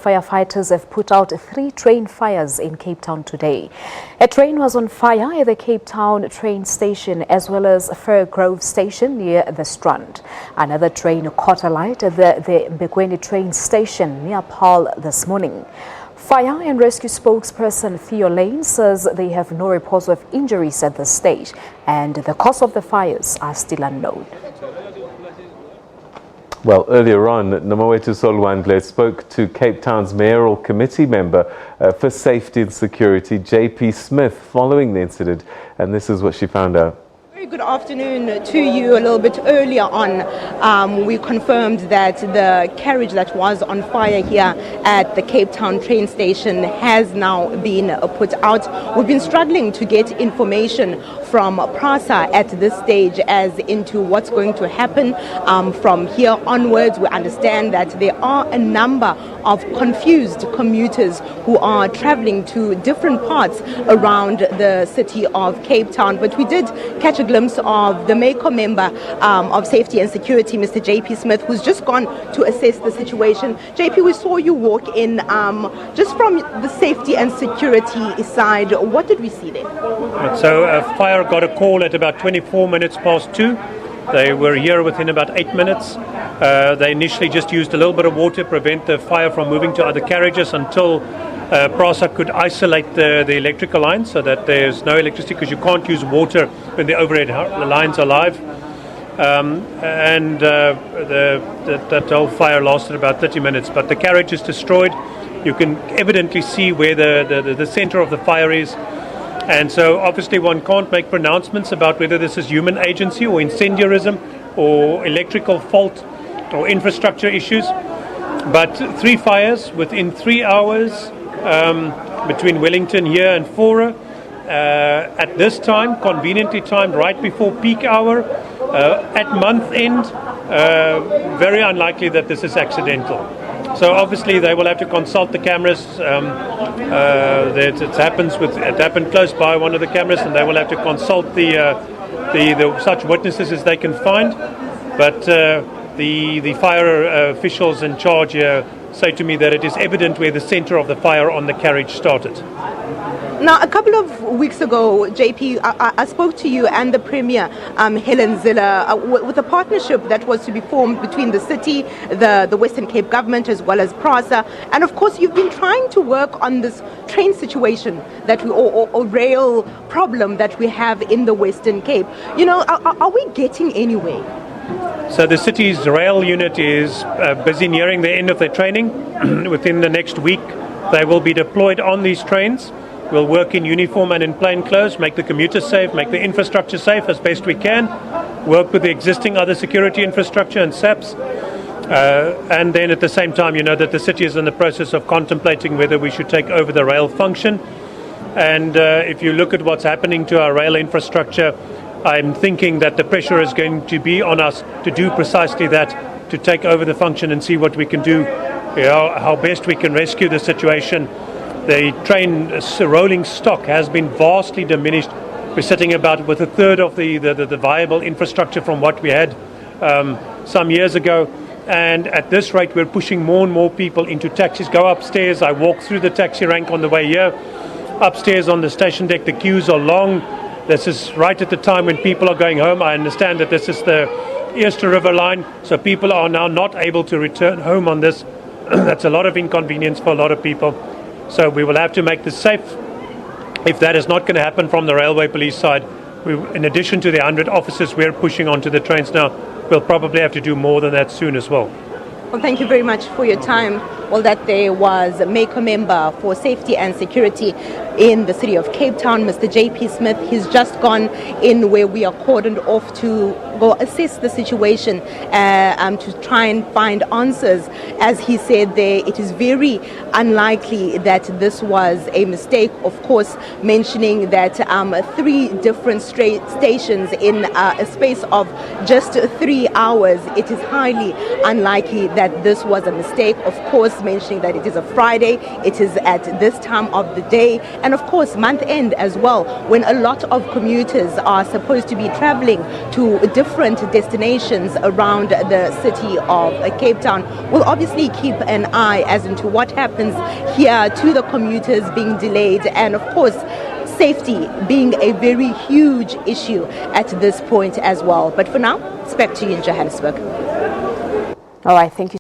Firefighters have put out 3 train fires in Cape Town today. A train was on fire at the Cape Town train station as well as Fairgrove station near the Strand. Another train caught alight at the Mbekweni train station near Paarl this morning. Fire and rescue spokesperson Theo Lane says they have no reports of injuries at this stage and the cause of the fires are still unknown. Well, earlier on, Nomawethu Solwandle spoke to Cape Town's mayoral committee member for safety and security, JP Smith, following the incident, and this is what she found out. Very good afternoon to you. A little bit earlier on, we confirmed that the carriage that was on fire here at the Cape Town train station has now been put out. We've been struggling to get information from PRASA at this stage as into what's going to happen from here onwards. We understand that there are a number of confused commuters who are traveling to different parts around the city of Cape Town. But we did catch a glimpse of the MACO member of Safety and Security, Mr. JP Smith, who's just gone to assess the situation. JP, we saw you walk in just from the safety and security side. What did we see there? So fire got a call at about 24 minutes past 2. They were here within about 8 minutes. They initially just used a little bit of water to prevent the fire from moving to other carriages until PRASA could isolate the electrical lines so that there's no electricity, because you can't use water when the overhead lines are live. That whole fire lasted about 30 minutes, but the carriage is destroyed. You can evidently see where the center of the fire is. And so obviously one can't make pronouncements about whether this is human agency or incendiarism or electrical fault or infrastructure issues. But 3 fires within 3 hours between Wellington here and Fora at this time, conveniently timed right before peak hour, at month end, very unlikely that this is accidental. So obviously they will have to consult the cameras. It happened close by one of the cameras, and they will have to consult the such witnesses as they can find. But the fire officials in charge here say to me that it is evident where the center of the fire on the carriage started. Now, a couple of weeks ago, JP, I spoke to you and the Premier, Helen Ziller, with a partnership that was to be formed between the city, the Western Cape government, as well as PRASA. And of course, you've been trying to work on this train situation that or rail problem that we have in the Western Cape. You know, are we getting anywhere? So the city's rail unit is busy nearing the end of their training. Within the next week, they will be deployed on these trains. We'll work in uniform and in plain clothes, make the commuters safe, make the infrastructure safe as best we can, work with the existing other security infrastructure and SABC. And then at the same time, you know that the city is in the process of contemplating whether we should take over the rail function. And if you look at what's happening to our rail infrastructure, I'm thinking that the pressure is going to be on us to do precisely that, to take over the function and see what we can do, how best we can rescue the situation. The train rolling stock has been vastly diminished. We're sitting about with a third of the viable infrastructure from what we had some years ago. And at this rate, we're pushing more and more people into taxis. Go upstairs. I walked through the taxi rank on the way here. Upstairs on the station deck, the queues are long. This is right at the time when people are going home. I understand that this is the Easter River line, so people are now not able to return home on this. That's a lot of inconvenience for a lot of people. So we will have to make this safe. If that is not going to happen from the railway police side, in addition to the 100 officers we're pushing onto the trains now, we'll probably have to do more than that soon as well. Well, thank you very much for your time. Well, that there was a MACO member for Safety and Security in the city of Cape Town, Mr. JP Smith. He's just gone in where we are cordoned off to go assess the situation to try and find answers. As he said there, it is very unlikely that this was a mistake, of course, mentioning that 3 different stations in a space of just 3 hours. It is highly unlikely that this was a mistake, of course, mentioning that it is a Friday, it is at this time of the day, and And of course, month end as well, when a lot of commuters are supposed to be traveling to different destinations around the city of Cape Town. We'll obviously keep an eye as into what happens here to the commuters being delayed, and of course, safety being a very huge issue at this point as well. But for now, it's back to you in Johannesburg. All right, thank you.